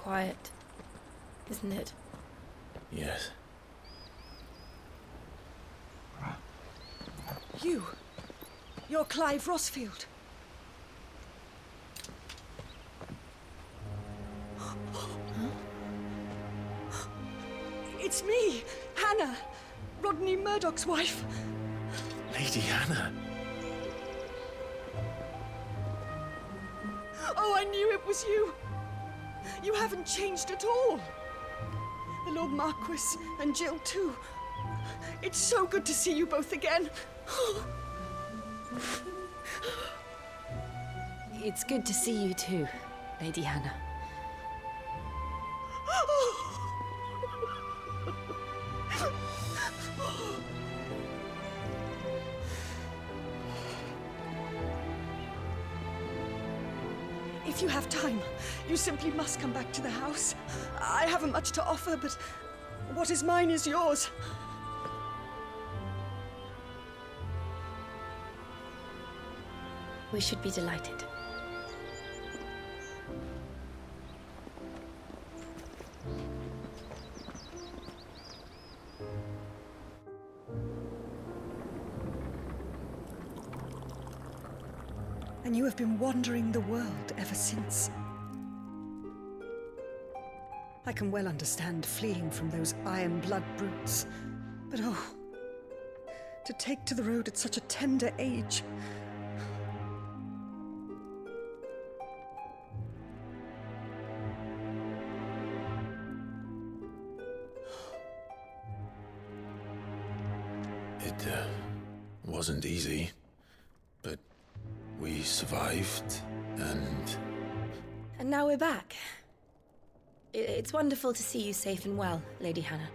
quiet, isn't it? Yes. You're Clive Rossfield. It's me, Hannah, Rodney Murdoch's wife. Lady Hannah. Oh, I knew it was you. You haven't changed at all. The Lord Marquis and Jill too. It's so good to see you both again. It's good to see you too, Lady Hannah. If you have time, you simply must come back to the house. I haven't much to offer, but what is mine is yours. We should be delighted. And you have been wandering the world ever since. I can well understand fleeing from those iron blood brutes, but oh, to take to the road at such a tender age. It wasn't easy, but we survived, and now we're back. It's wonderful to see you safe and well, Lady Hannah.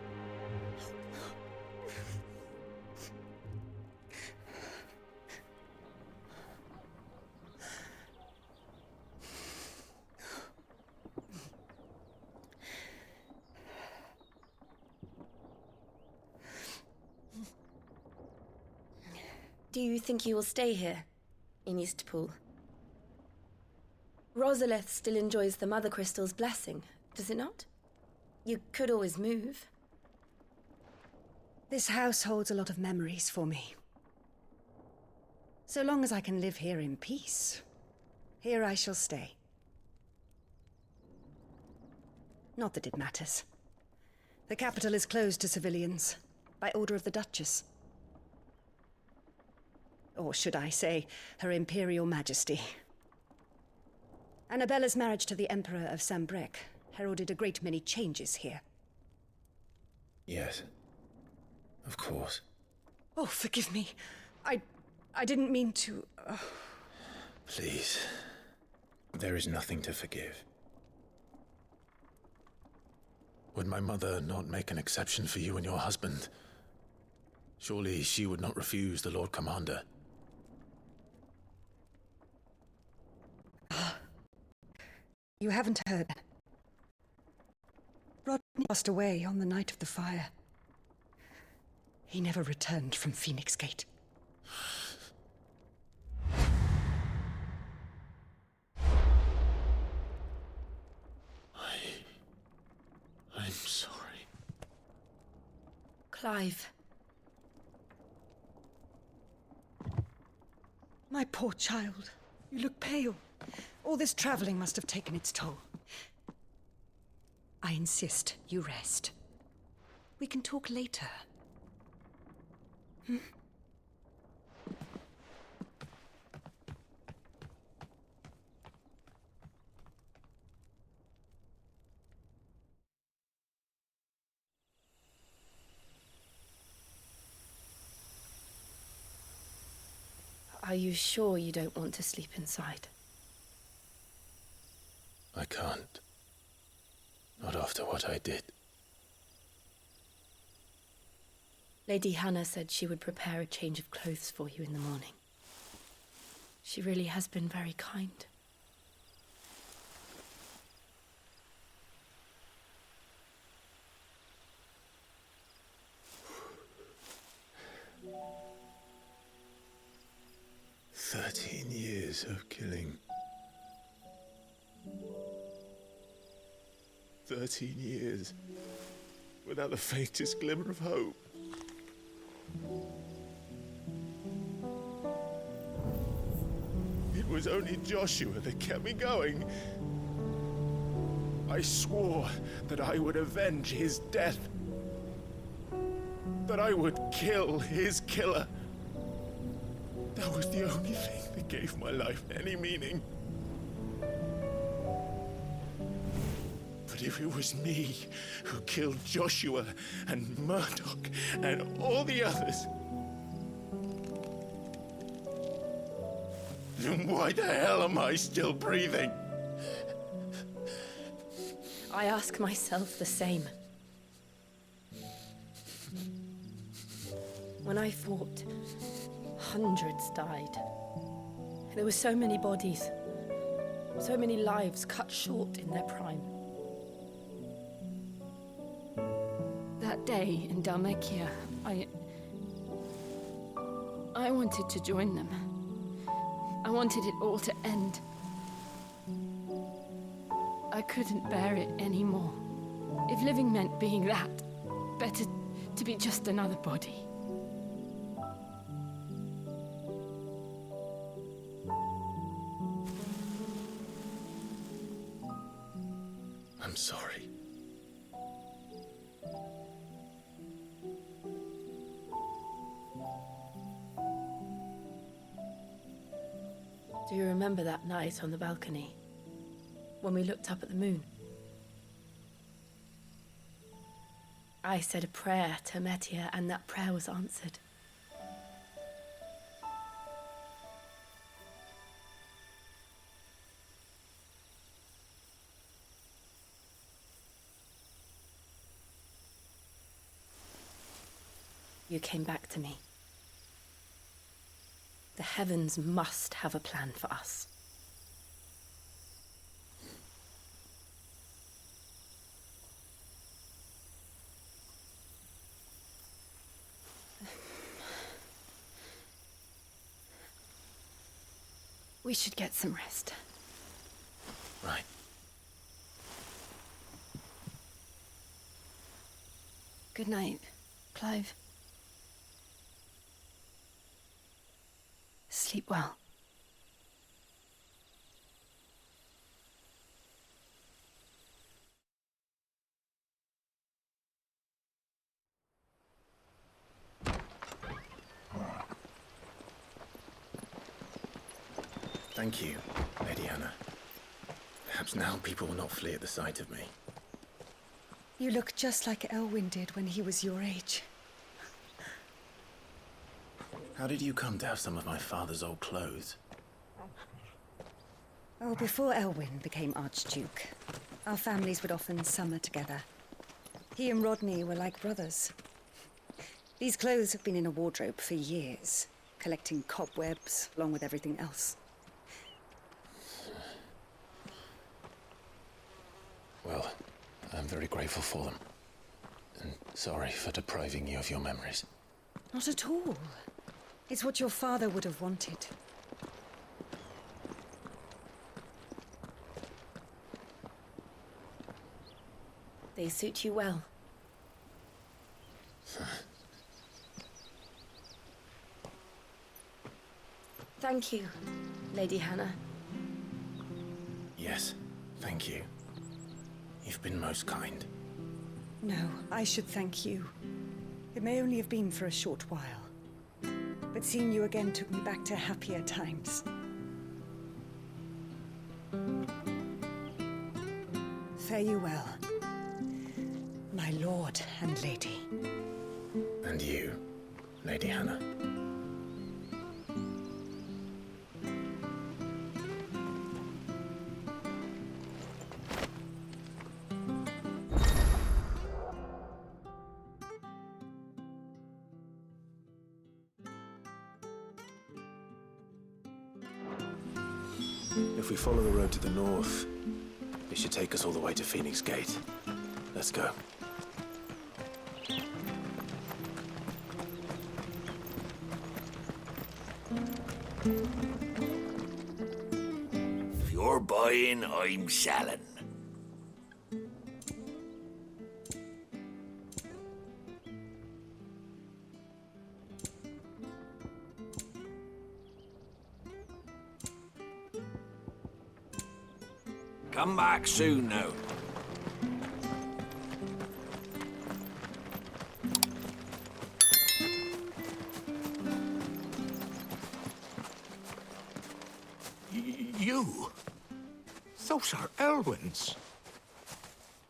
Do you think you will stay here, in Eastpool? Rosalith still enjoys the Mother Crystal's blessing, does it not? You could always move. This house holds a lot of memories for me. So long as I can live here in peace, here I shall stay. Not that it matters. The capital is closed to civilians, by order of the Duchess. Or should I say, Her Imperial Majesty. Annabella's marriage to the Emperor of Sambrec heralded a great many changes here. yes, of course. Oh, forgive me. I didn't mean to... Please, there is nothing to forgive. Would my mother not make an exception for you and your husband? Surely she would not refuse the Lord Commander. You haven't heard. Rodney passed away on the night of the fire. He never returned from Phoenix Gate. I'm sorry. Clive. My poor child. You look pale. All this traveling must have taken its toll. I insist you rest. We can talk later. Are you sure you don't want to sleep inside? I can't. Not after what I did. Lady Hannah said she would prepare a change of clothes for you in the morning. She really has been very kind. Years of killing. 13 years, without the faintest glimmer of hope. It was only Joshua that kept me going. I swore that I would avenge his death. That I would kill his killer. That was the only thing that gave my life any meaning. But if it was me who killed Joshua and Murdoch and all the others, then why the hell am I still breathing? I ask myself the same. When I fought, hundreds died. There were so many bodies, so many lives cut short in their prime. That day in Dalmekia, I wanted to join them. I wanted it all to end. I couldn't bear it anymore. If living meant being that, better to be just another body. I'm sorry. Do you remember that night on the balcony? When we looked up at the moon? I said a prayer to Metia, and that prayer was answered. You came back to me. The heavens must have a plan for us. We should get some rest. Right. Good night, Clive. Sleep well. Thank you, Lady Hannah. Perhaps now people will not flee at the sight of me. You look just like Elwyn did when he was your age. How did you come to have some of my father's old clothes? Oh, before Elwyn became Archduke, our families would often summer together. He and Rodney were like brothers. These clothes have been in a wardrobe for years, collecting cobwebs along with everything else. Well, I'm very grateful for them. And sorry for depriving you of your memories. Not at all. It's what your father would have wanted. They suit you well. Thank you, Lady Hannah. Yes, thank you. You've been most kind. No, I should thank you. It may only have been for a short while, but seeing you again took me back to happier times. Fare you well, my lord and lady. And you, Lady Hannah. If we follow the road to the north, it should take us all the way to Phoenix Gate. Let's go. If you're buying, I'm selling. Come back soon now. You? Those are Elwyn's.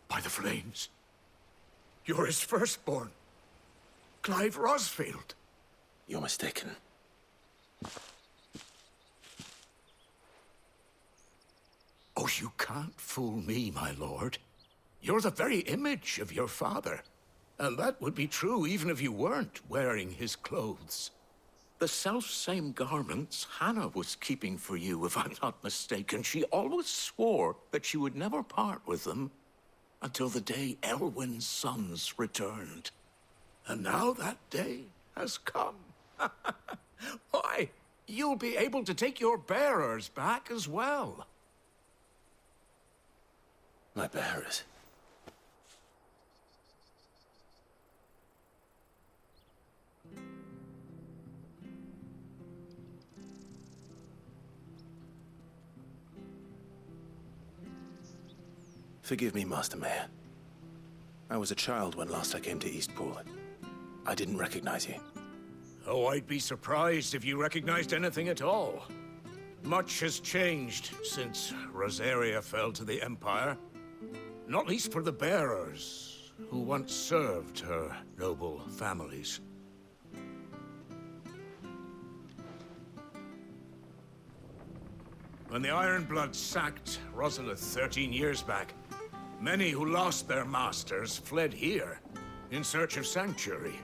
By the flames. You're his firstborn. Clive Rosfield. You're mistaken. Oh, you can't fool me, my lord. You're the very image of your father. And that would be true even if you weren't wearing his clothes. The self-same garments Hannah was keeping for you, if I'm not mistaken. She always swore that she would never part with them until the day Elwyn's sons returned. And now that day has come. Why, you'll be able to take your bearers back as well. My bearers. Forgive me, Master Mayor. I was a child when last I came to Eastpool. I didn't recognize you. Oh, I'd be surprised if you recognized anything at all. Much has changed since Rosaria fell to the Empire. Not least for the bearers, who once served her noble families. When the Ironbloods sacked Rosalith 13 years back, many who lost their masters fled here in search of sanctuary.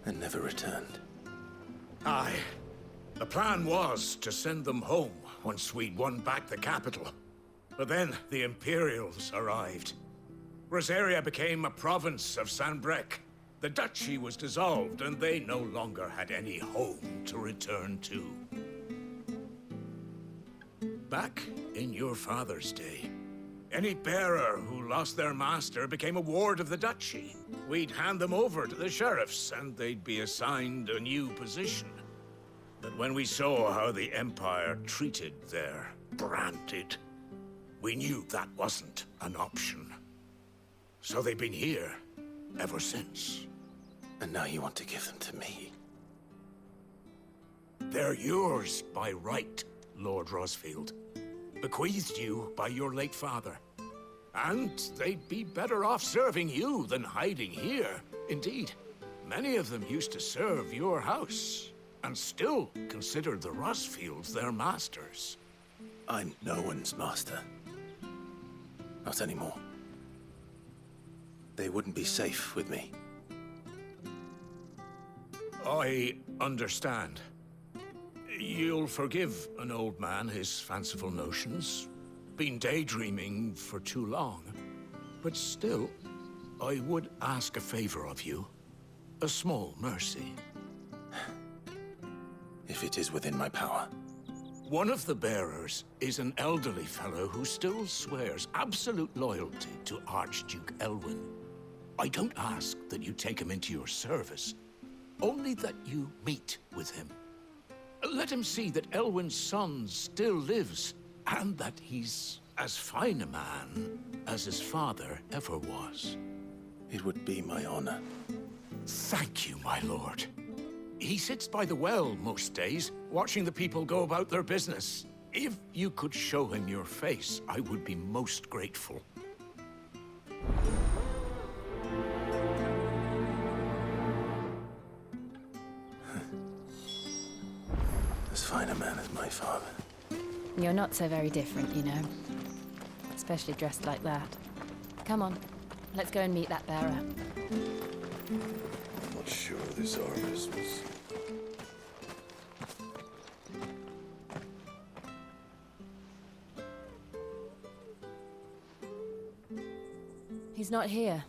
And never returned. Aye. The plan was to send them home once we'd won back the capital. But then the Imperials arrived. Rosaria became a province of Sanbreque. The duchy was dissolved, and they no longer had any home to return to. Back in your father's day, any bearer who lost their master became a ward of the duchy. We'd hand them over to the sheriffs, and they'd be assigned a new position. But when we saw how the Empire treated their branded, we knew that wasn't an option. So they've been here ever since. And now you want to give them to me? They're yours by right, Lord Rosfield. Bequeathed you by your late father. And they'd be better off serving you than hiding here. Indeed, many of them used to serve your house, and still consider the Rosfields their masters. I'm no one's master. Not anymore. They wouldn't be safe with me. I understand. You'll forgive an old man his fanciful notions. Been daydreaming for too long. But still, I would ask a favor of you. A small mercy. If it is within my power. One of the bearers is an elderly fellow who still swears absolute loyalty to Archduke Elwyn. I don't ask that you take him into your service, only that you meet with him. Let him see that Elwyn's son still lives, and that he's as fine a man as his father ever was. It would be my honor. Thank you, my lord. He sits by the well most days, watching the people go about their business. If you could show him your face, I would be most grateful. As fine a man as my father. You're not so very different, you know. Especially dressed like that. Come on, let's go and meet that bearer. I'm not sure this Arvis was... He's not here.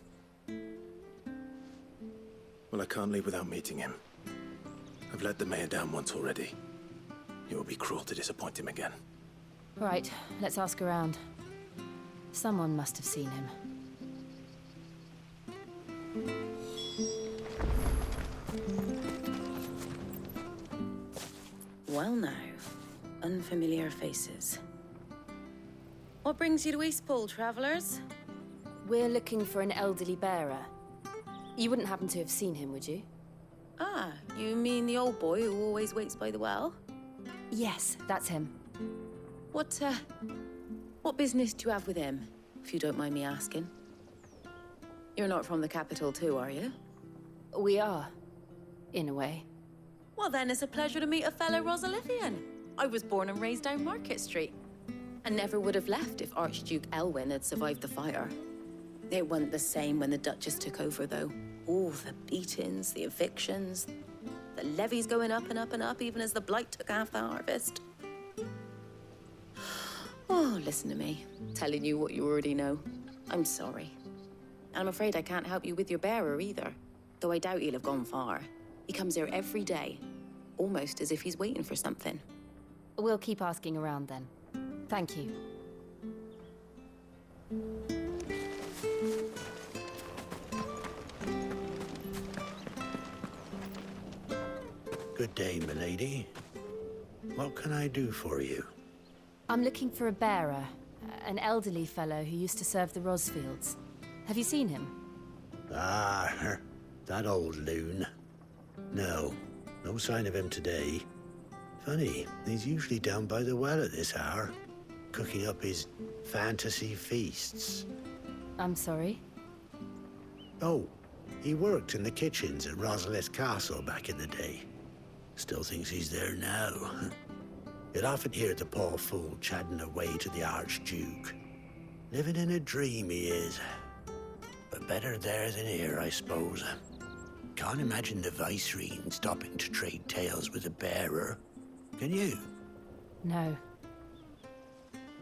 Well, I can't leave without meeting him. I've let the mayor down once already. It would be cruel to disappoint him again. Right, let's ask around. Someone must have seen him. Well now, unfamiliar faces. What brings you to Eastpool, travellers? We're looking for an elderly bearer. You wouldn't happen to have seen him, would you? Ah, you mean the old boy who always waits by the well? Yes, that's him. What business do you have with him, if you don't mind me asking? You're not from the capital too, are you? We are, in a way. Well then, it's a pleasure to meet a fellow Rosalithian. I was born and raised down Market Street. And never would have left if Archduke Elwyn had survived the fire. It wasn't the same when the Duchess took over, though. All the beatings, the evictions, the levies going up and up and up, even as the blight took half the harvest. Oh, listen to me, telling you what you already know. I'm sorry. And I'm afraid I can't help you with your bearer either, though I doubt he'll have gone far. He comes here every day, almost as if he's waiting for something. We'll keep asking around then. Thank you. Good day, milady. What can I do for you? I'm looking for a bearer, an elderly fellow who used to serve the Rosfields. Have you seen him? Ah, that old loon. No sign of him today. Funny, he's usually down by the well at this hour, cooking up his fantasy feasts. I'm sorry? Oh, he worked in the kitchens at Rosalith Castle back in the day. Still thinks he's there now. You'll often hear the poor fool chatting away to the Archduke. Living in a dream he is. But better there than here, I suppose. Can't imagine the Viceroy stopping to trade tales with a bearer. Can you? No.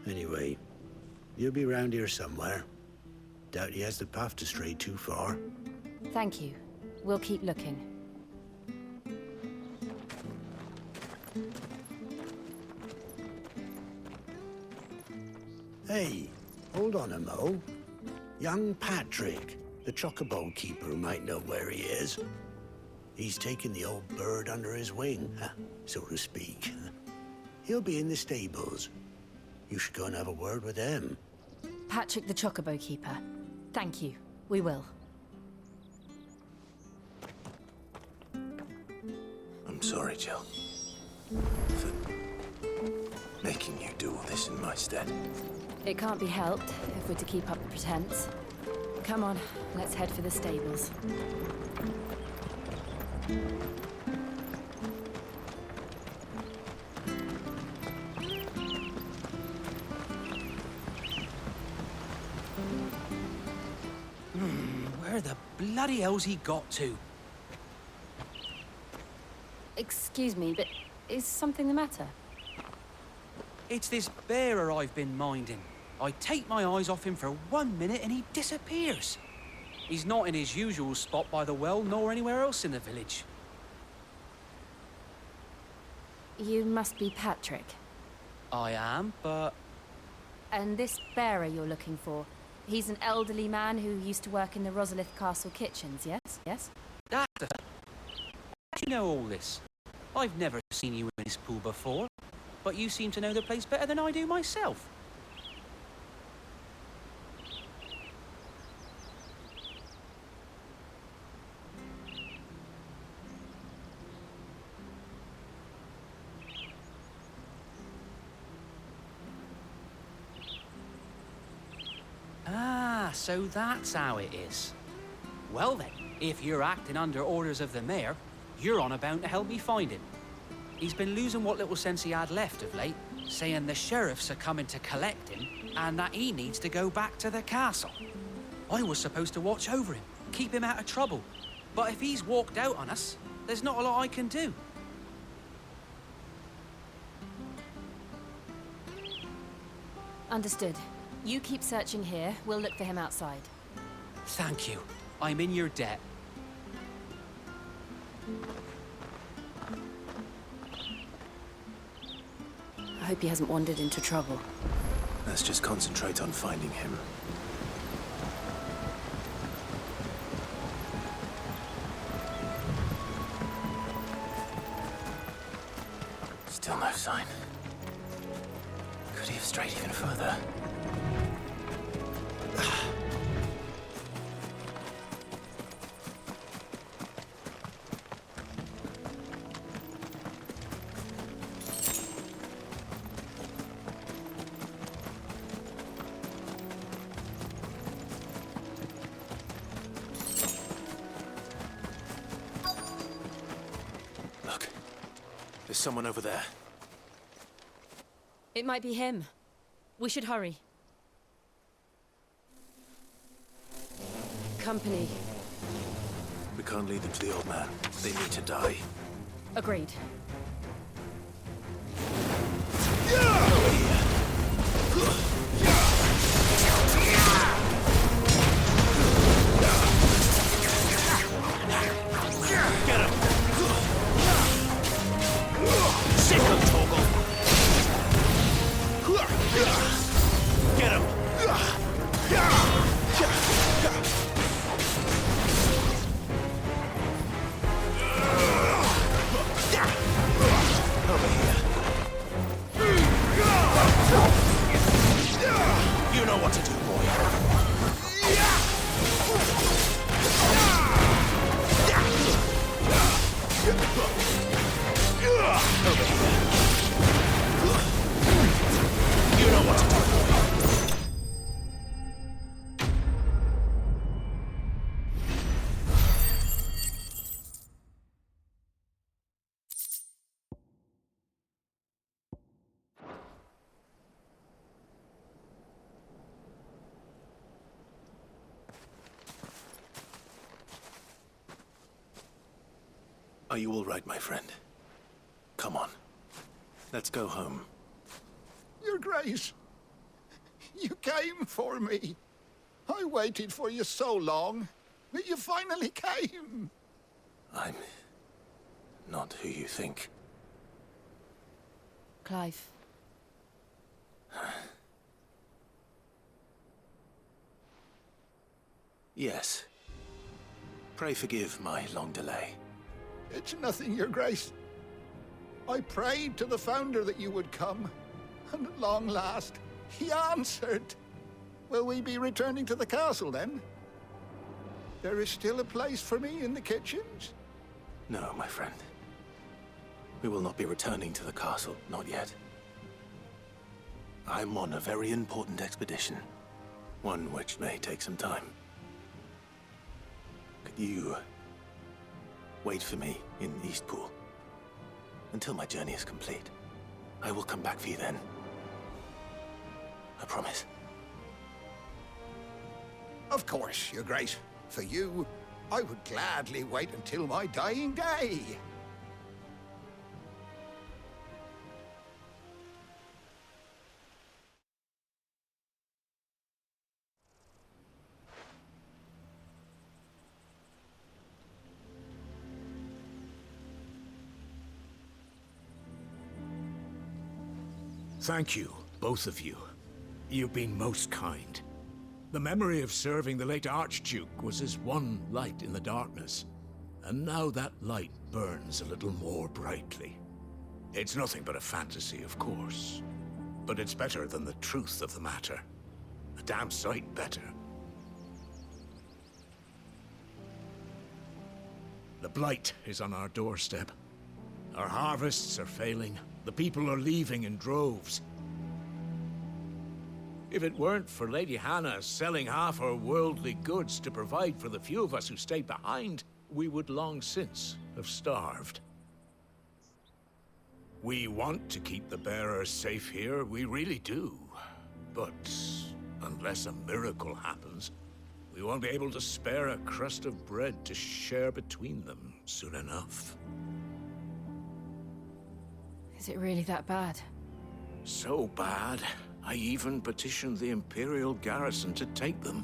Anyway, you'll be round here somewhere. Doubt he has the path to stray too far. Thank you. We'll keep looking. Hey, hold on a mo. Young Patrick, the chocobo keeper, might know where he is. He's taken the old bird under his wing, so to speak. He'll be in the stables. You should go and have a word with him. Patrick the Chocobo Keeper. Thank you. We will. I'm sorry, Jill. For making you do all this in my stead. It can't be helped if we're to keep up the pretense. Come on, let's head for the stables. Where the bloody hell's he got to? Excuse me, but is something the matter? It's this bearer I've been minding. I take my eyes off him for 1 minute and he disappears. He's not in his usual spot by the well, nor anywhere else in the village. You must be Patrick. I am, but... And this bearer you're looking for, he's an elderly man who used to work in the Rosalith Castle kitchens, yes? Yes? That's the... How do you know all this? I've never seen you in this pool before, but you seem to know the place better than I do myself. Ah, so that's how it is. Well then, if you're acting under orders of the mayor, you're on about to help me find him. He's been losing what little sense he had left of late, saying the sheriffs are coming to collect him and that he needs to go back to the castle. I was supposed to watch over him, keep him out of trouble. But if he's walked out on us, there's not a lot I can do. Understood. You keep searching here, we'll look for him outside. Thank you. I'm in your debt. I hope he hasn't wandered into trouble. Let's just concentrate on finding him. Still no sign. Could he have strayed even further? Look, there's someone over there. It might be him. We should hurry. Company. We can't lead them to the old man. They need to die. Agreed. You know what to do, boy. Over here. You know what to do, boy. Are you all right, my friend? Come on. Let's go home. Your Grace, you came for me. I waited for you so long, but you finally came. I'm not who you think. Clive. Yes. Pray forgive my long delay. It's nothing, Your Grace. I prayed to the Founder that you would come, and at long last, he answered. Will we be returning to the castle, then? There is still a place for me in the kitchens? No, my friend. We will not be returning to the castle, not yet. I'm on a very important expedition. One which may take some time. Could you wait for me in Eastpool until my journey is complete? I will come back for you then. I promise. Of course, Your Grace. For you, I would gladly wait until my dying day. Thank you, both of you. You've been most kind. The memory of serving the late Archduke was as one light in the darkness, and now that light burns a little more brightly. It's nothing but a fantasy, of course, but it's better than the truth of the matter. A damn sight better. The blight is on our doorstep. Our harvests are failing. The people are leaving in droves. If it weren't for Lady Hannah selling half her worldly goods to provide for the few of us who stayed behind, we would long since have starved. We want to keep the bearers safe here, we really do. But unless a miracle happens, we won't be able to spare a crust of bread to share between them soon enough. Is it really that bad? So bad, I even petitioned the Imperial garrison to take them.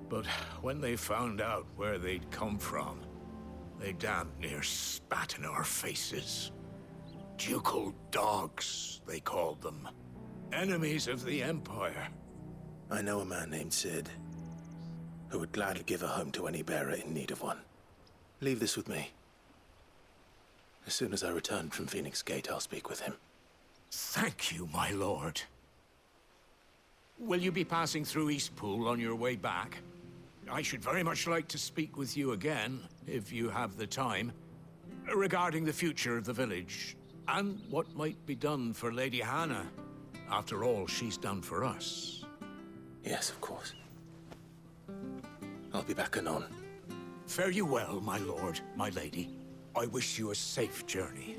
But when they found out where they'd come from, they damn near spat in our faces. Ducal dogs, they called them. Enemies of the Empire. I know a man named Sid, who would gladly give a home to any bearer in need of one. Leave this with me. As soon as I return from Phoenix Gate, I'll speak with him. Thank you, my lord. Will you be passing through Eastpool on your way back? I should very much like to speak with you again, if you have the time, regarding the future of the village, and what might be done for Lady Hannah. After all, she's done for us. Yes, of course. I'll be back anon. Fare you well, my lord, my lady. I wish you a safe journey.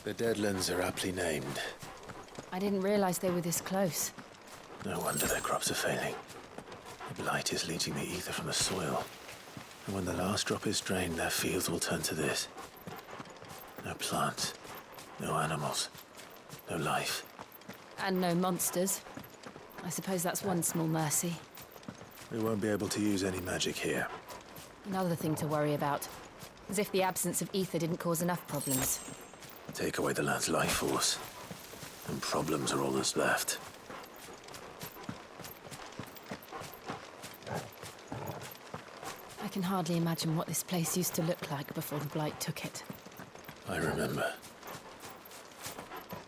The Deadlands are aptly named. I didn't realize they were this close. No wonder their crops are failing. The blight is leaching the ether from the soil. And when the last drop is drained, their fields will turn to this. No plants, no animals, no life. And no monsters. I suppose that's one small mercy. We won't be able to use any magic here. Another thing to worry about. As if the absence of ether didn't cause enough problems. Take away the land's life force, and problems are all that's left. I can hardly imagine what this place used to look like before the blight took it. I remember.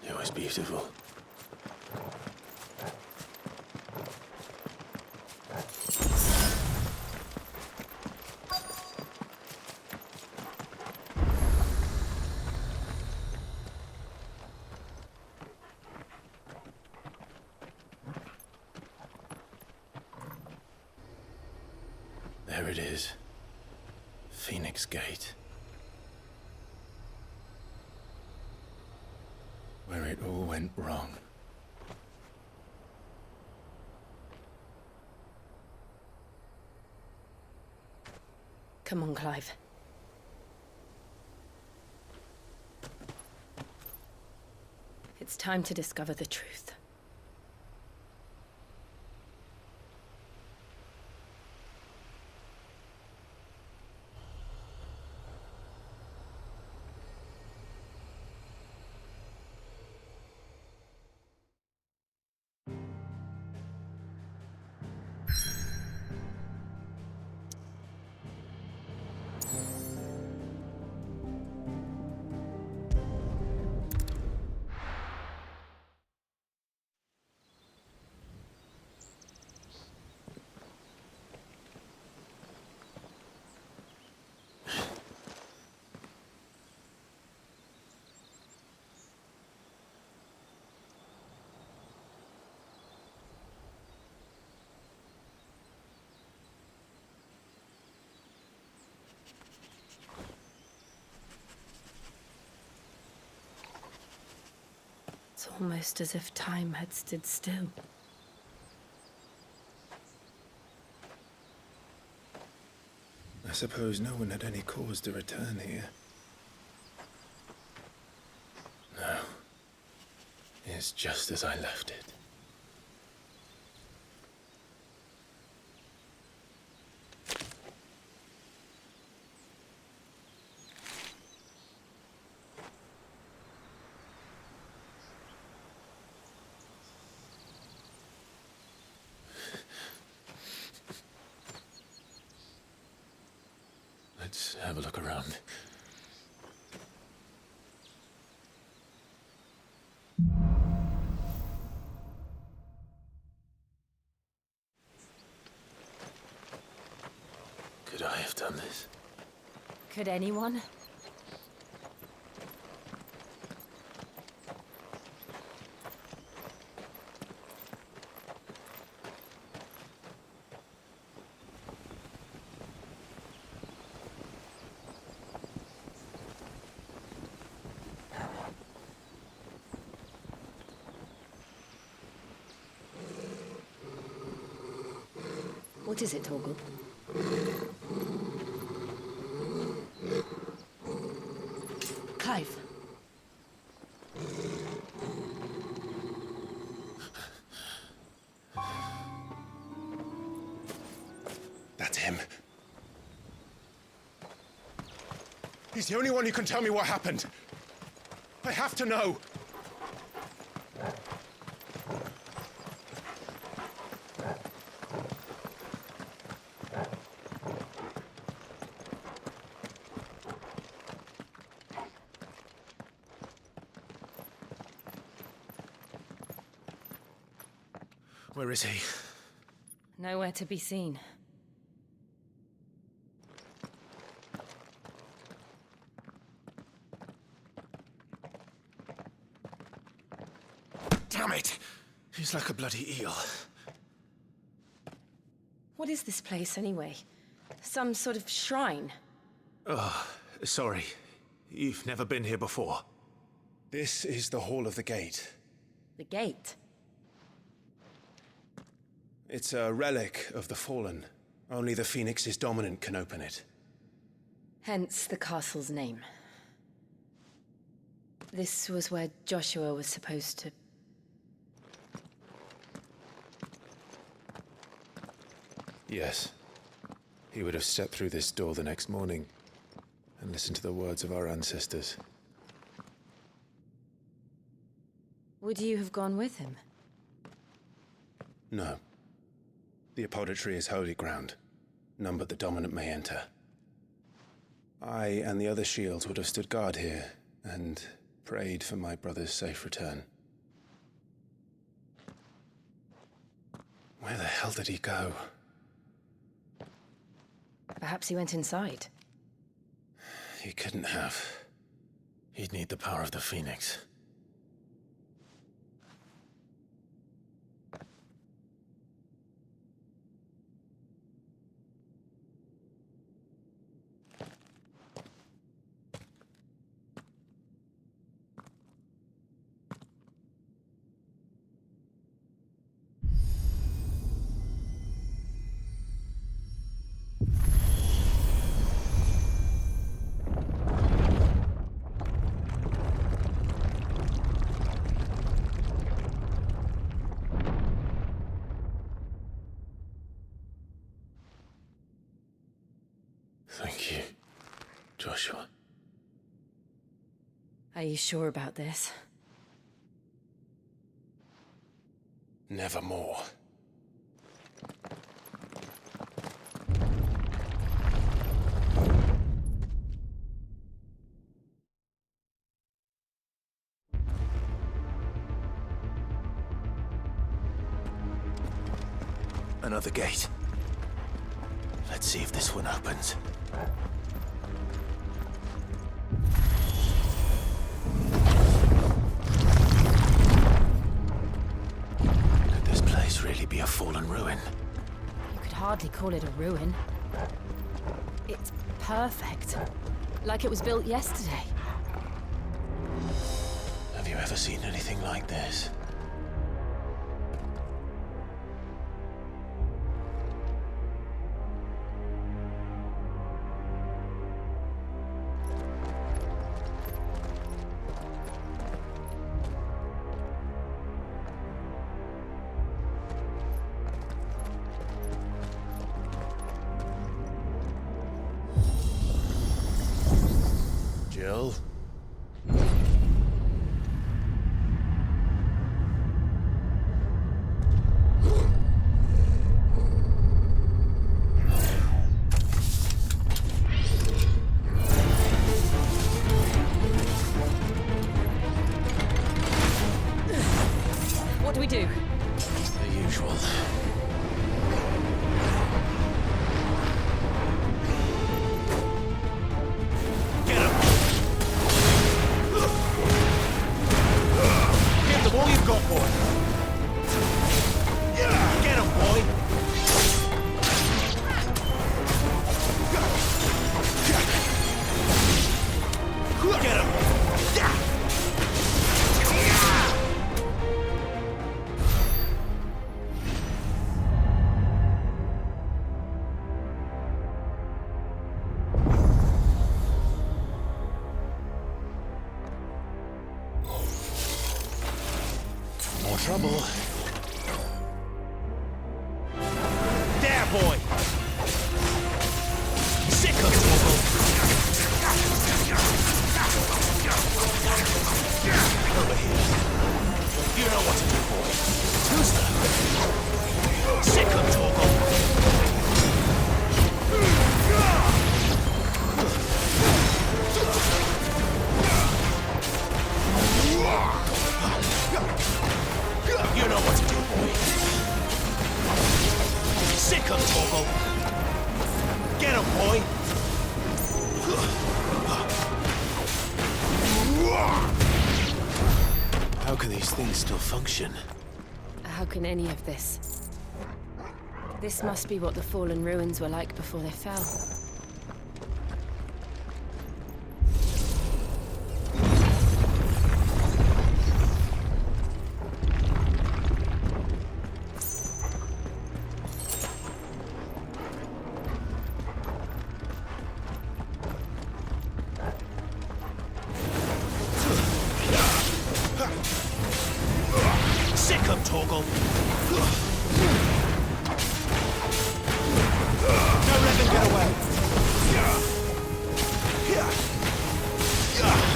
It was beautiful. There it is. Phoenix Gate. Where it all went wrong. Come on, Clive. It's time to discover the truth. It's almost as if time had stood still. I suppose no one had any cause to return here. No. It's just as I left it. Let's have a look around. Could I have done this? Could anyone? What is it, Torgal? He's the only one who can tell me what happened. I have to know. Where is he? Nowhere to be seen. Damn it! He's like a bloody eel. What is this place, anyway? Some sort of shrine? Oh, sorry. You've never been here before. This is the Hall of the Gate. The gate? It's a relic of the Fallen. Only the Phoenix's dominant can open it. Hence the castle's name. This was where Joshua was supposed to... Yes. He would have stepped through this door the next morning and listened to the words of our ancestors. Would you have gone with him? No. The apodatory is holy ground. None but the dominant may enter. I and the other shields would have stood guard here and prayed for my brother's safe return. Where the hell did he go? Perhaps he went inside. He couldn't have. He'd need the power of the Phoenix. Thank you, Joshua. Are you sure about this? Nevermore. Another gate. Let's see if this one opens. Could this place really be a fallen ruin? You could hardly call it a ruin. It's perfect. Like it was built yesterday. Have you ever seen anything like this? Jill? What do we do? The usual. All you've got, boy. Get him, boy. Get him. boy! How can these things still function? How can any of this? This must be what the fallen ruins were like before they fell. Sick of Torgal! Don't let them get away!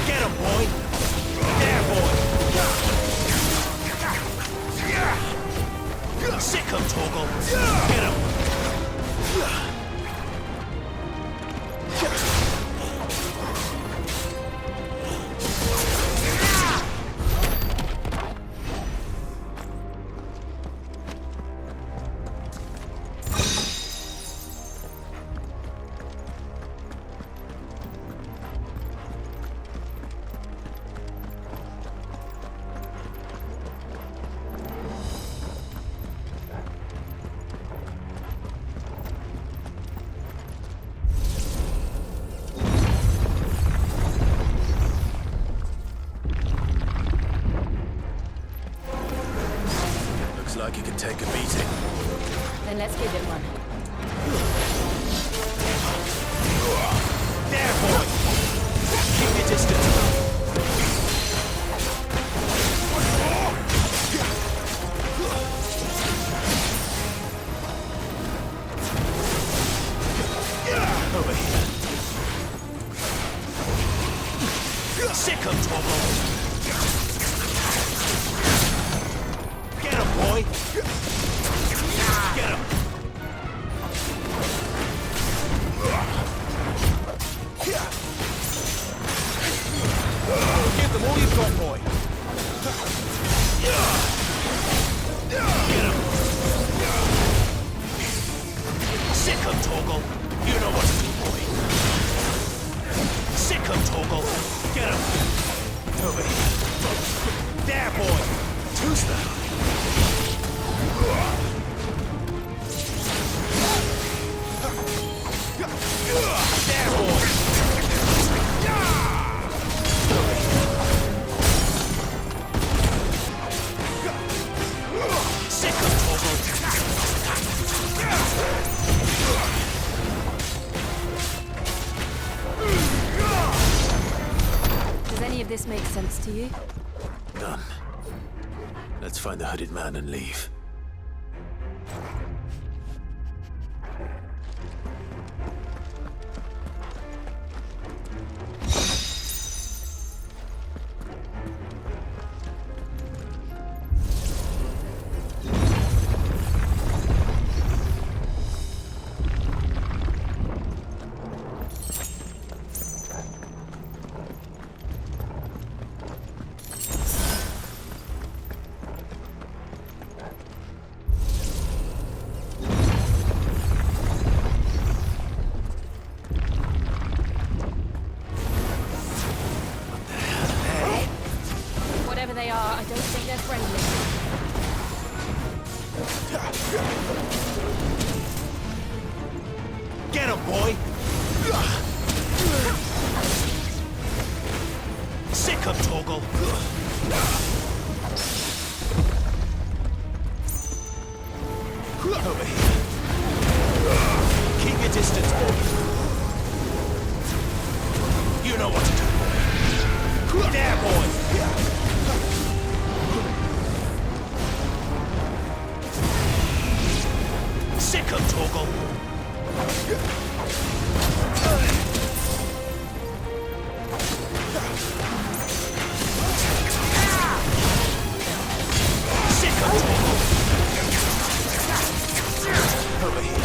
Get him, boy! There, boy! Sick of Torgal! Get him! Like you can take a beating. Then let's give it one. There, boy! Keep your distance. Over here. Sick of Torgal! Get him, boy! Get him! Give them all you've got, boy! Get him! Sick of Torgal! You know what to do, boy! Sick of Torgal! Get him! Over here! There, boy! Who's that? There, boy! Sick of Torgal! Does any of this make sense to you? None. Let's find the hooded man and leave. They are, I don't think they're friendly. Get him, boy! Sick of Torgal! Over here. Keep your distance, boy. You know what to do, boy. There, boy! Sick of Torgal! Sick of Torgal! Over here.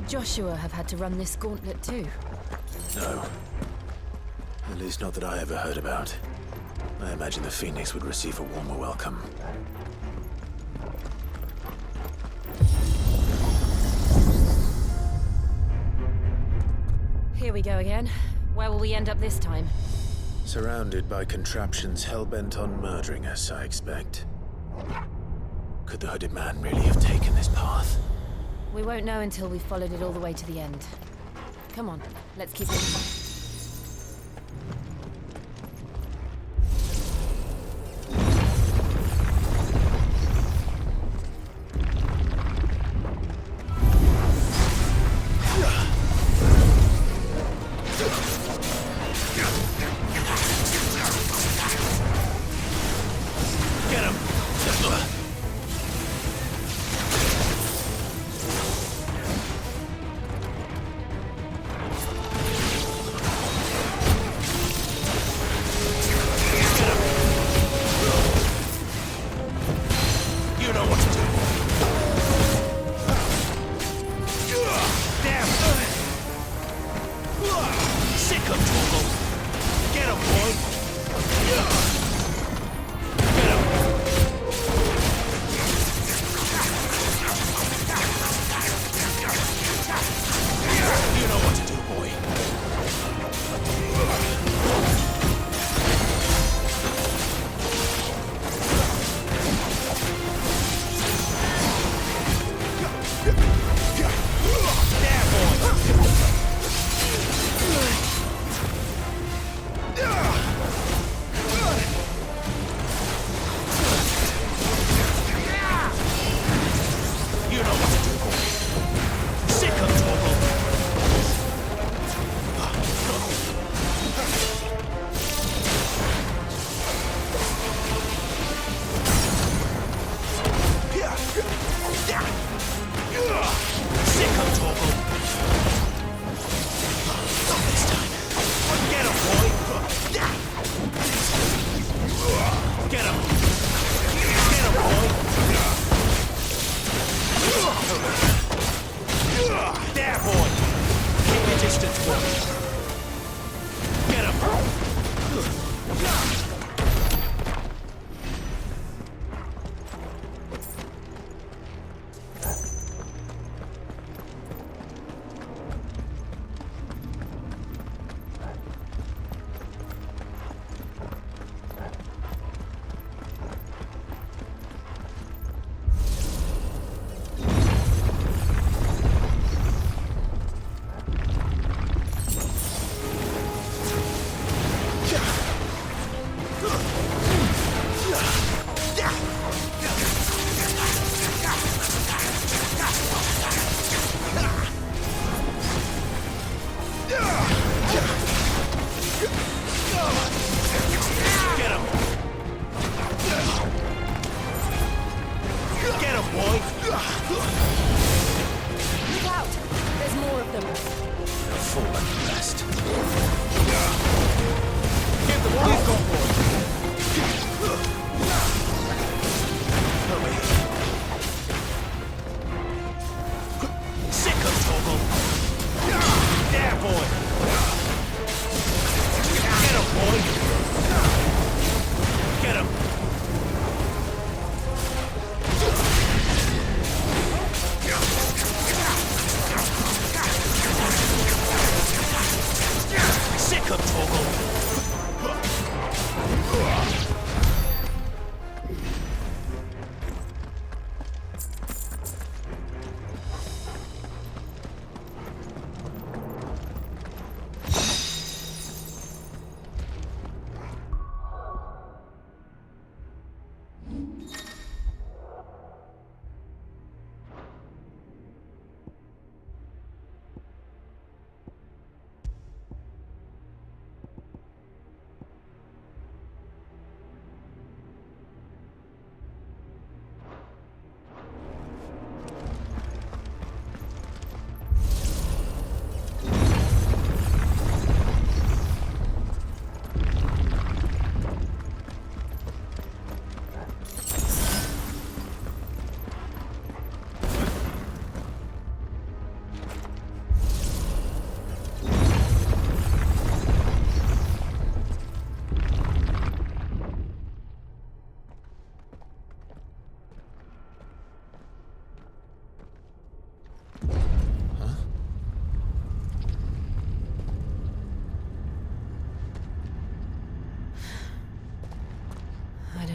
Would Joshua have had to run this gauntlet too? No. At least not that I ever heard about. I imagine the Phoenix would receive a warmer welcome. Here we go again. Where will we end up this time? Surrounded by contraptions hell-bent on murdering us, I expect. Could the hooded man really have taken this path? We won't know until we've followed it all the way to the end. Come on, let's keep moving.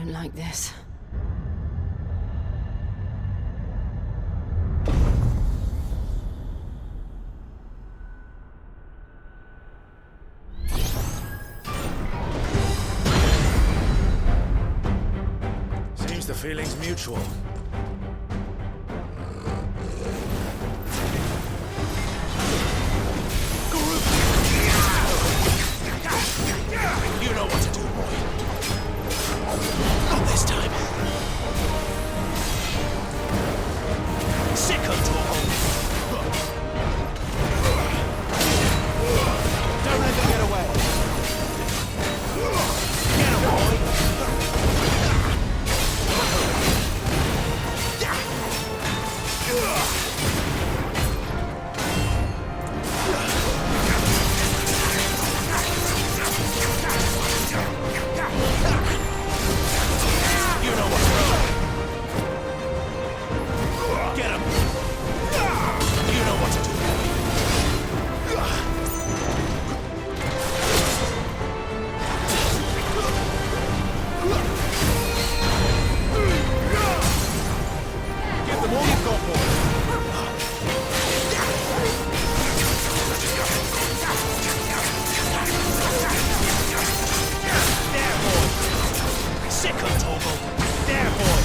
don't like this. Seems the feeling's mutual. You know what to do, boy. Not this time. Sicko Torgal. Don't let them get away. Get him, boy. You know what's wrong. Get him. You know what to do, boy. Give them all you've got, boy. There, boy. Sicko Torgal. There, boy.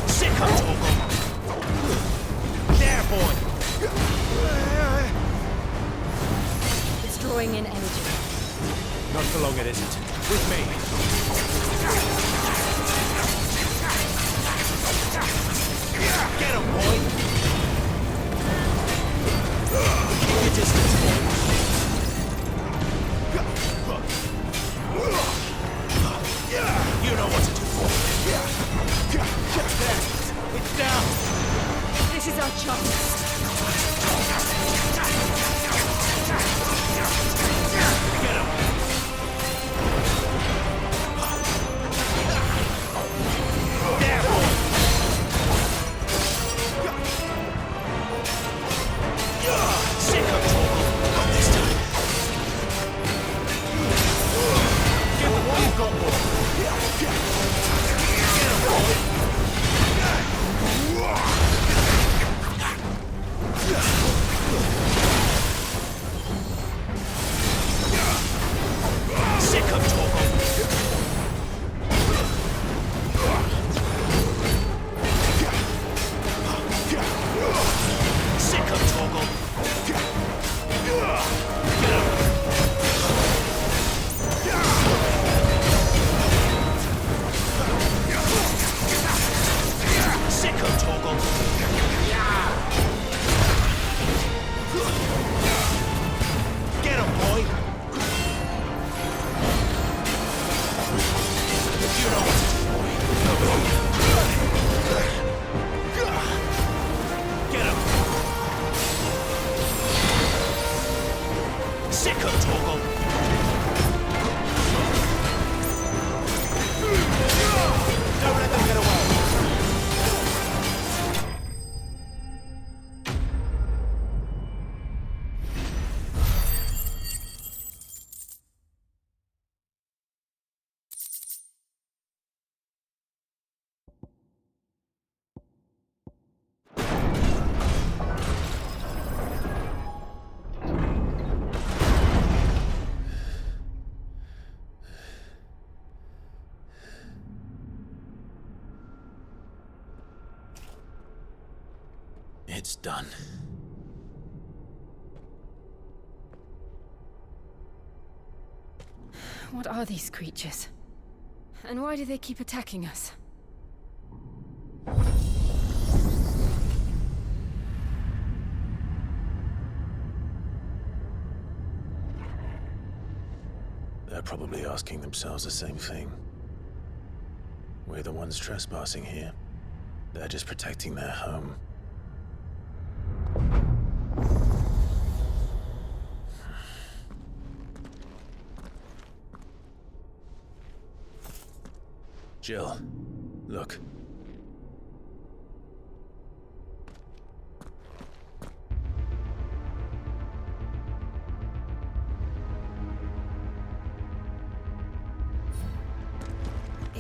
Sicko Torgal. There, boy. It's drawing in energy. Not for long, it isn't. With me. Get him, boy. Keep your distance, boy. You know what to do, boy. There. It's down. This is our chance. Get him. There, boy. Sicko Torgal. Not this time. Give them all you've got, boy. Get him, boy. Sicko Torgal. Sicko Torgal. Get him. Sicko Torgal. Get him, boy. You know what to do, boy. Get him. Sicko Torgal. Don't let them get away. It's done. What are these creatures? And why do they keep attacking us? They're probably asking themselves the same thing. We're the ones trespassing here. They're just protecting their home. Jill, look.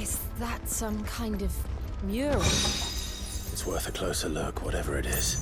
Is that some kind of mural? It's worth a closer look, whatever it is.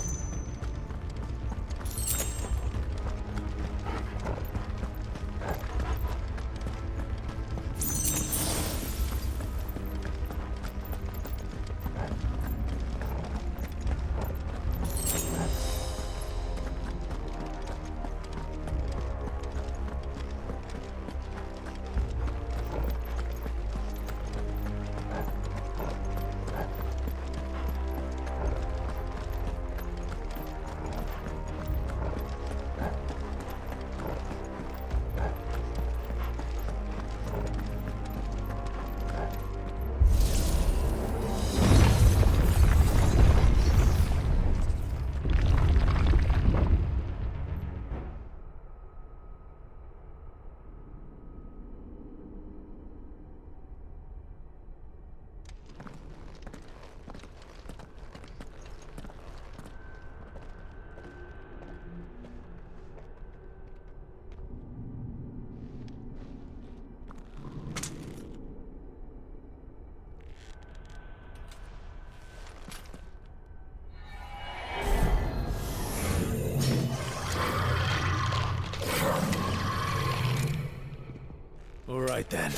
All right then.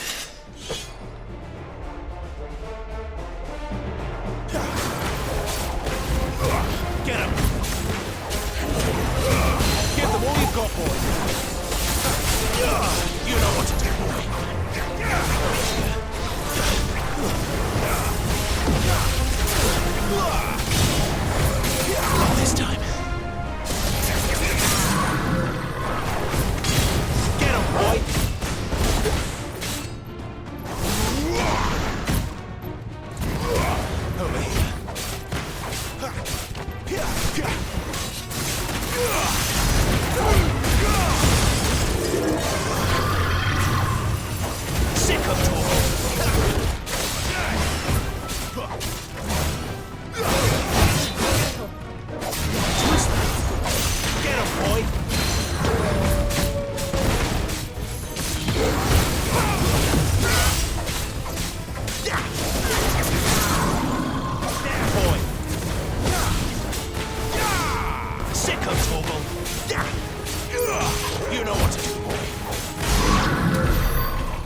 Get him! Give them all you've got, boy! You know what to do, boy! Not this time. Get him, boy! Over here. Sick of talk. Get him, boy. You know what to do, boy.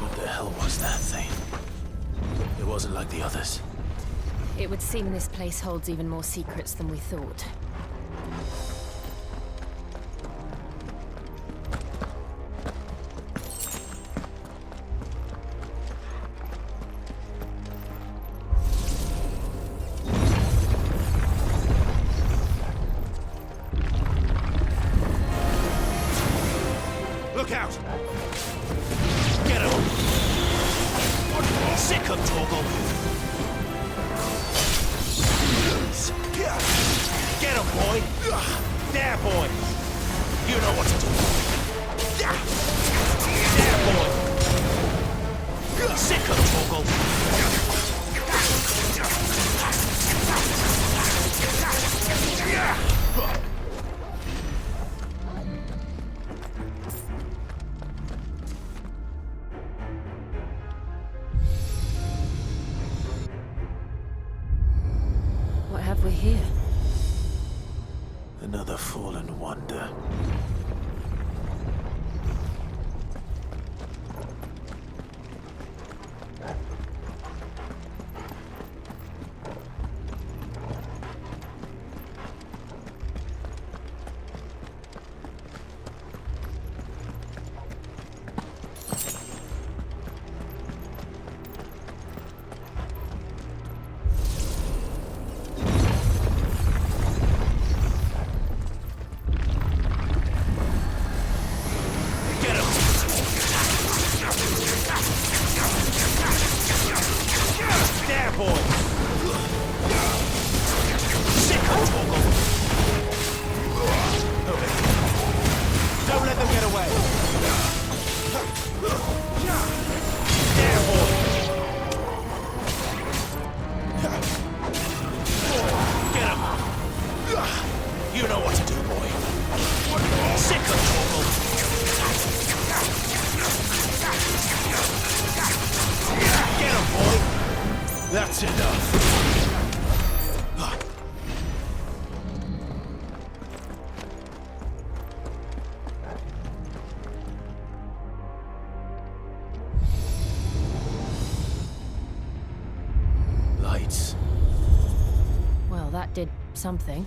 What the hell was that thing? It wasn't like the others. It would seem this place holds even more secrets than we thought. Look out! Get him! Sick of Torgal! Get him, boy! There, boy! You know what to do. There, boy! Sick of Torgal! What have we here? Another fallen wonder. That did something.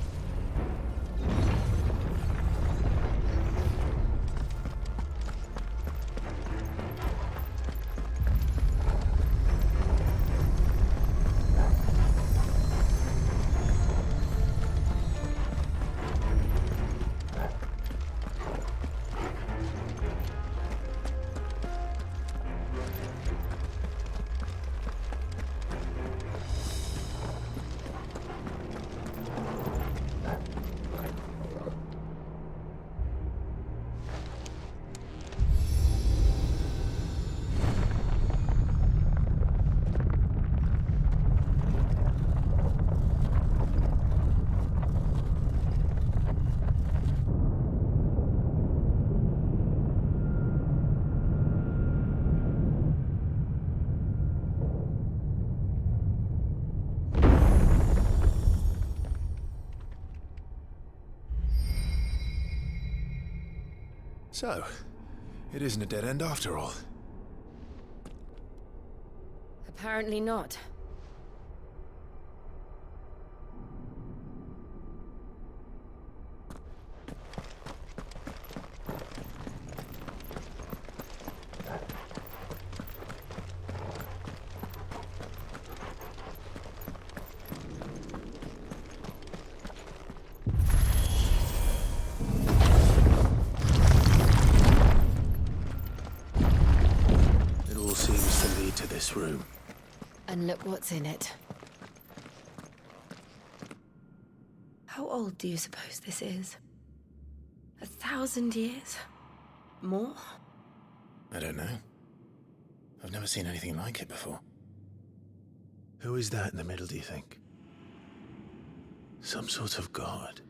So, it isn't a dead end after all. Apparently not. It all seems to lead to this room. And look what's in it. How old do you suppose this is? 1,000 years? More? I don't know. I've never seen anything like it before. Who is that in the middle, do you think? Some sort of god?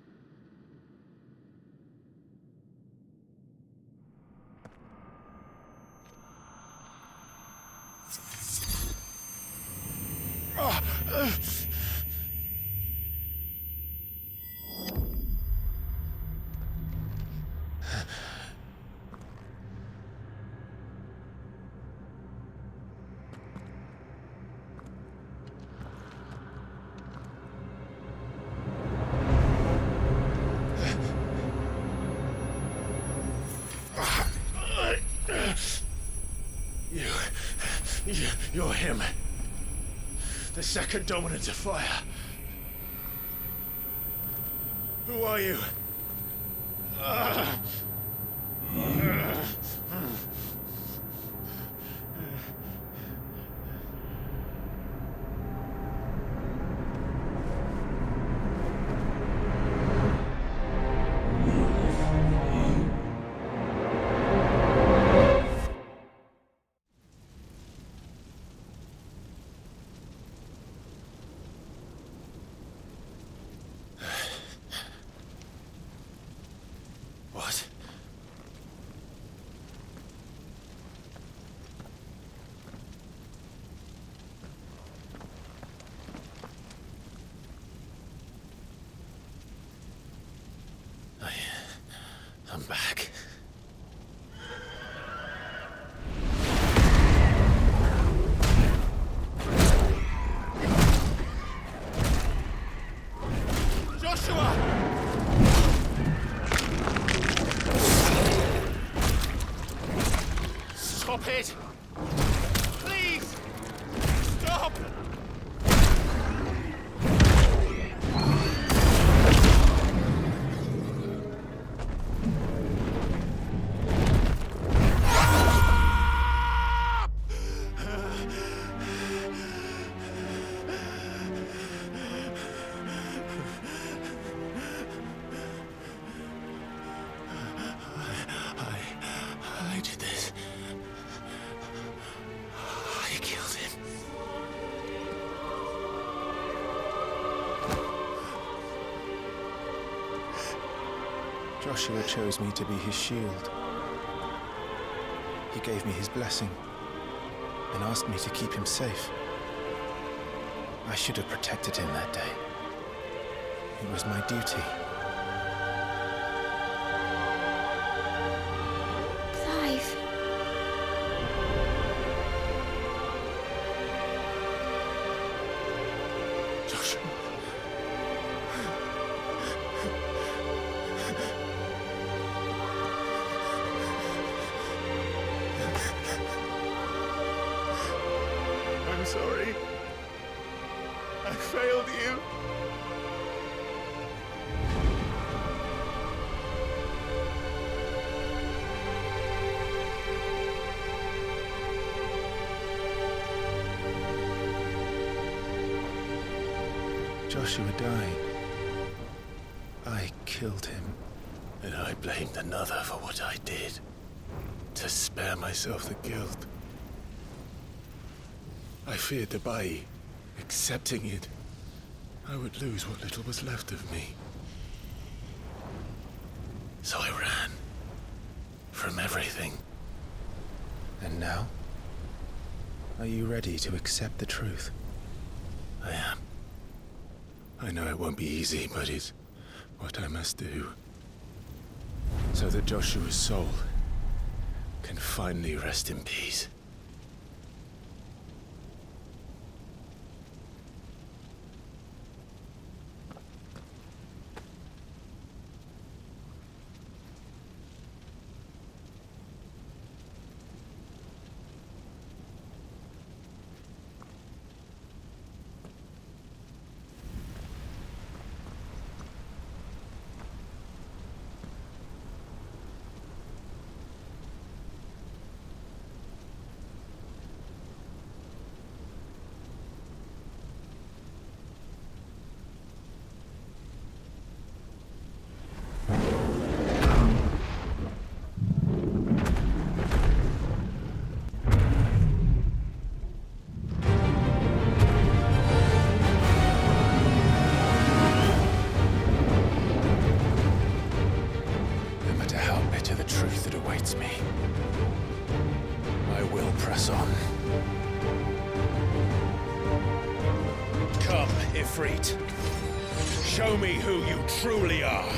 You're him. The second dominant of fire. Who are you? What? I'm back. Joshua! Stop it! Please! Stop! I did this. I killed him. Joshua chose me to be his shield. He gave me his blessing and asked me to keep him safe. I should have protected him that day. It was my duty. Clive. Joshua. I'm sorry. I failed you. Joshua died. I killed him. And I blamed another for what I did. To spare myself the guilt. I feared that by accepting it, I would lose what little was left of me. So I ran. From everything. And now? Are you ready to accept the truth? I am. I know it won't be easy, but it's what I must do. So that Joshua's soul can finally rest in peace. Me. I will press on. Come, Ifrit. Show me who you truly are.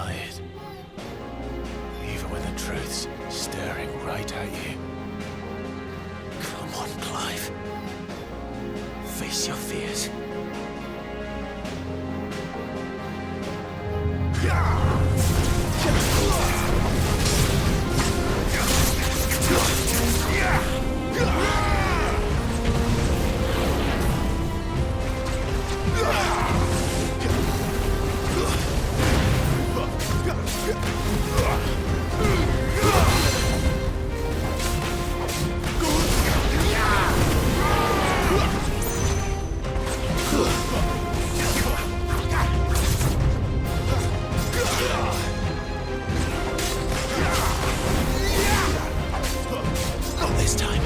deny it. Even when the truth's staring right at you. Come on, Clive. Face your fears. Not this time.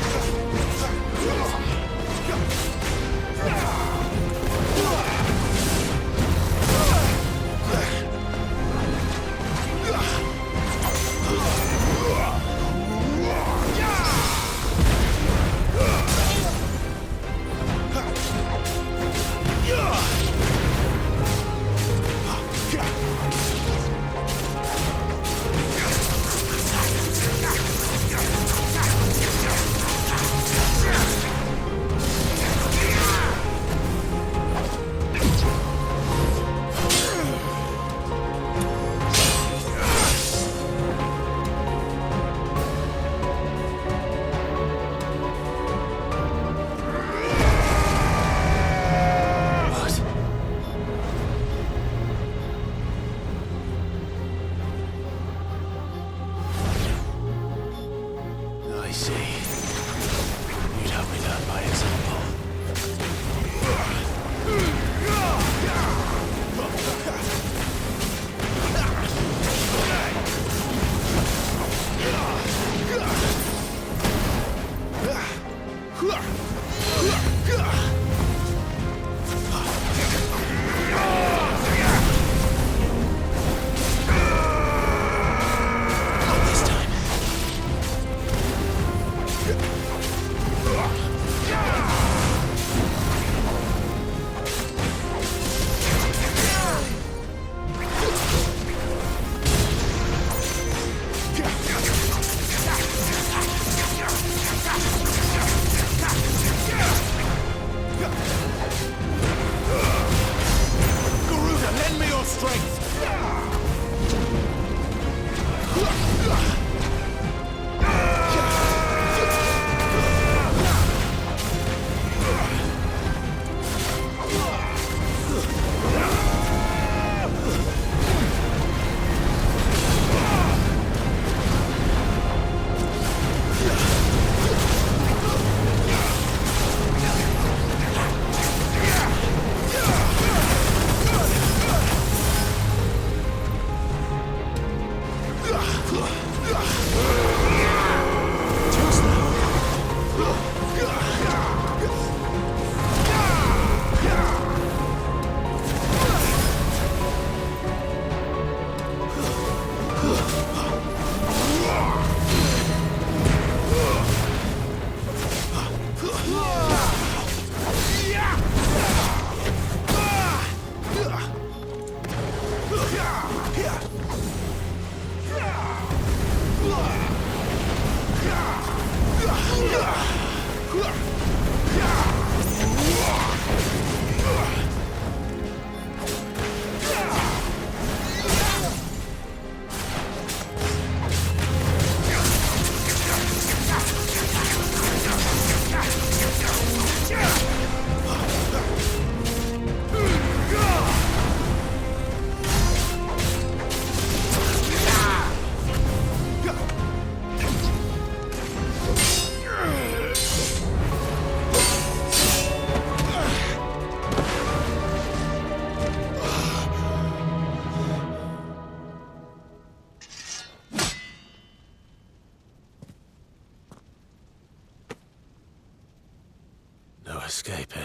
Escape, eh?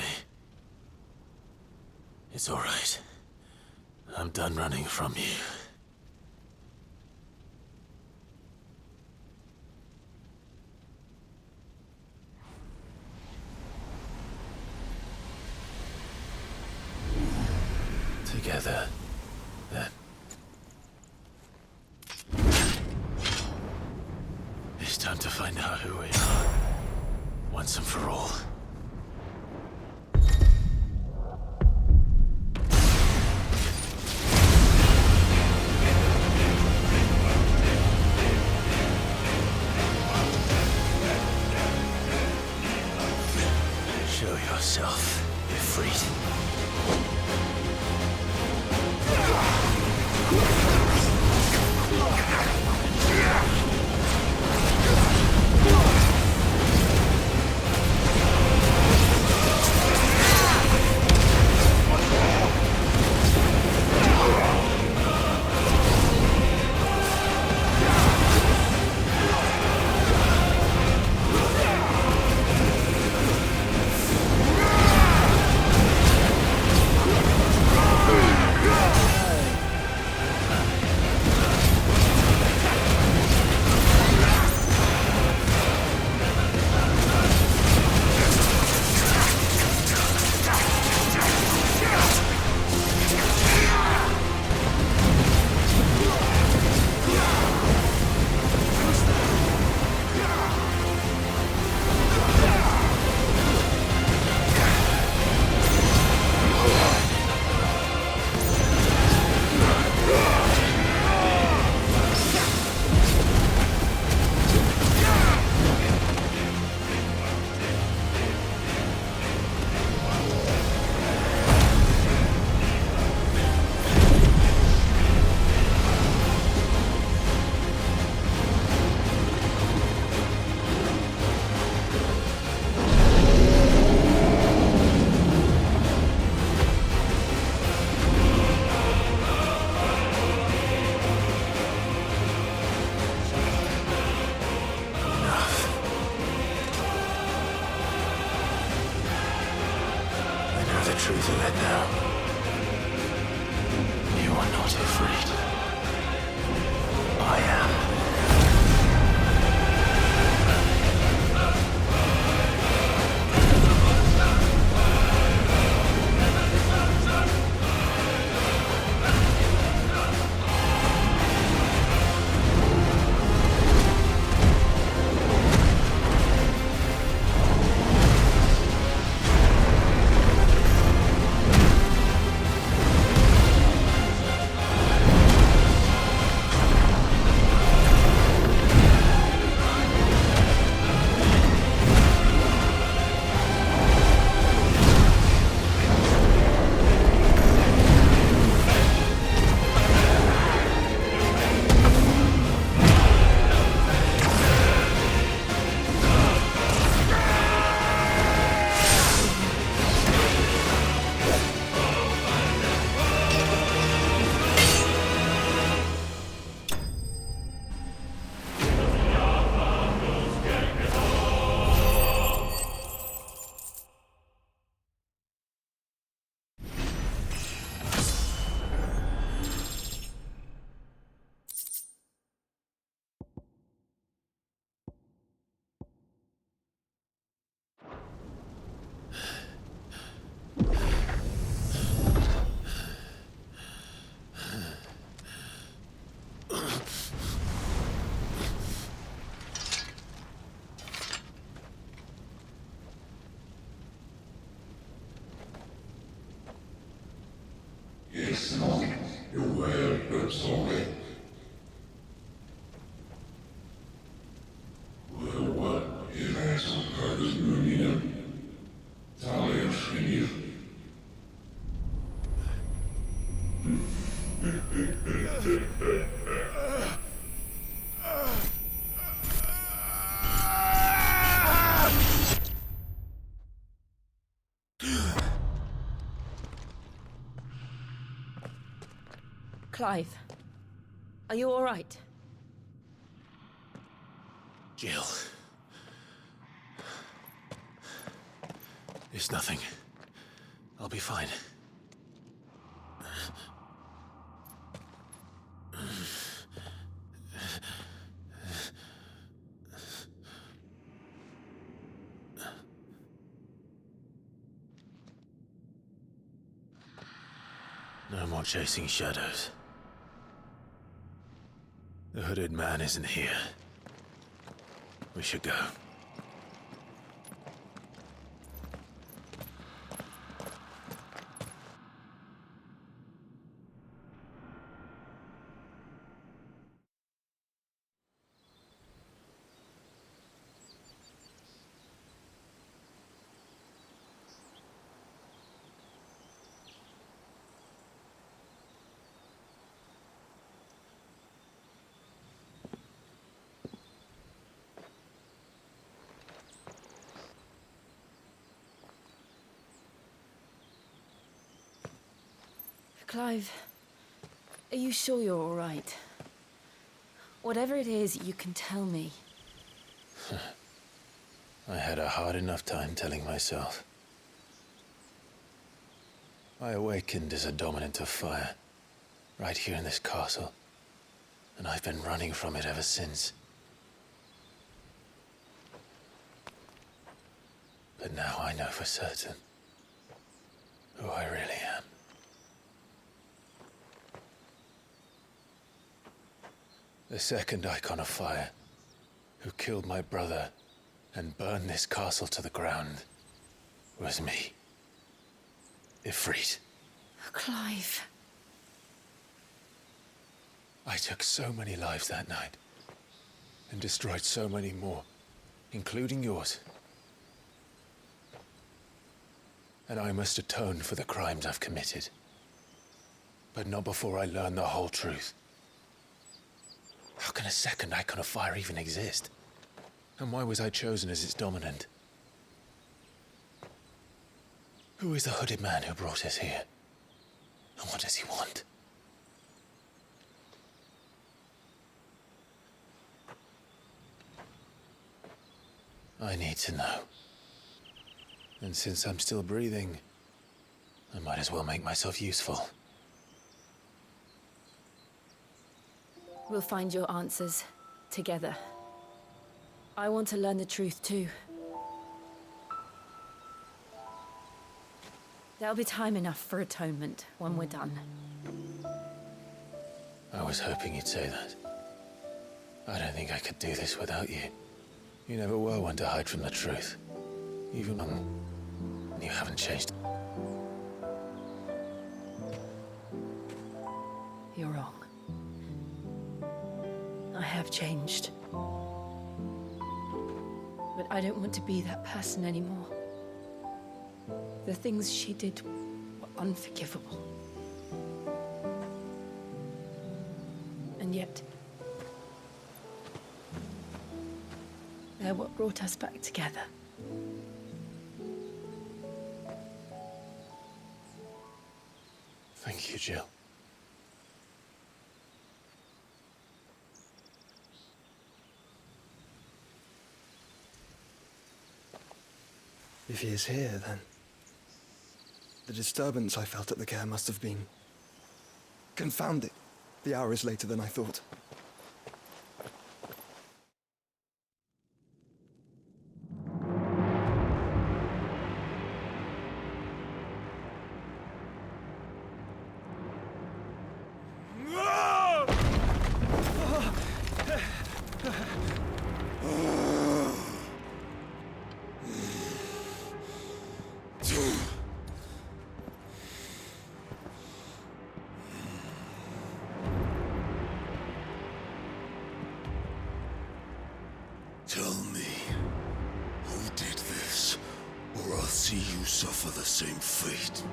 It's all right. I'm done running from you. Together, then. Time to find out who we are, once and for all. Show yourself, Ifrit. Truth of it now. You are not afraid. I am. Clive, are you all right? Jill. It's nothing. I'll be fine. No more chasing shadows. The hooded man isn't here. We should go. Clive, are you sure you're all right? Whatever it is, you can tell me. I had a hard enough time telling myself. I awakened as a dominant of fire, right here in this castle, and I've been running from it ever since. But now I know for certain who I really am. The second icon of fire, who killed my brother and burned this castle to the ground, was me. Ifrit. Clive. I took so many lives that night, and destroyed so many more, including yours. And I must atone for the crimes I've committed. But not before I learn the whole truth. How can a second icon of fire even exist? And why was I chosen as its dominant? Who is the hooded man who brought us here? And what does he want? I need to know. And since I'm still breathing, I might as well make myself useful. We'll find your answers together. I want to learn the truth too. There'll be time enough for atonement when we're done. I was hoping you'd say that. I don't think I could do this without you. You never were one to hide from the truth. Even when you haven't changed. You're wrong. I have changed. But I don't want to be that person anymore. The things she did were unforgivable. And yet, they're what brought us back together. Thank you, Jill. If he is here, then the disturbance I felt at the care must have been confounded. The hour is later than I thought. Tell me, who did this, or I'll see you suffer the same fate.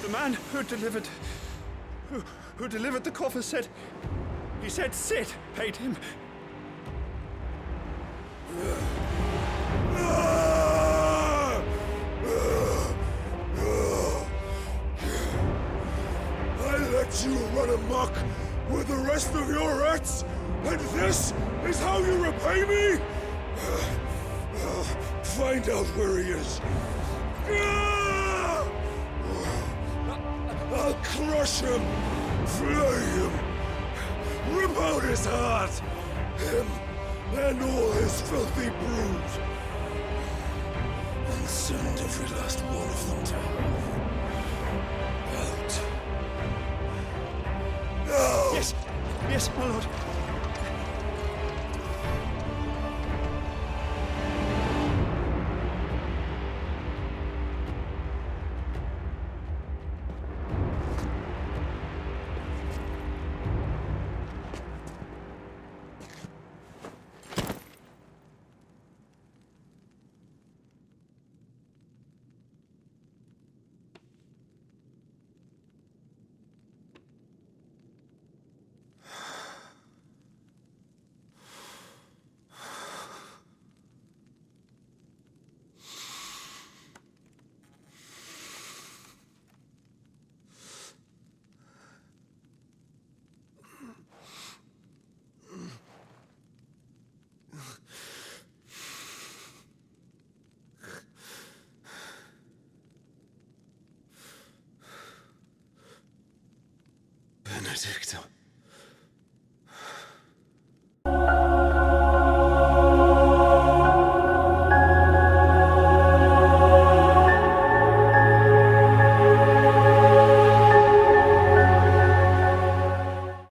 The man who delivered the coffer said... He said Sid paid him. I let you run amok with the rest of your rats, and this is how you repay me? Find out where he is. I'll crush him, flay him, rip out his heart, him and all his filthy brood, and send every last one of them to hell. Out. Yes, my lord. Benedicto.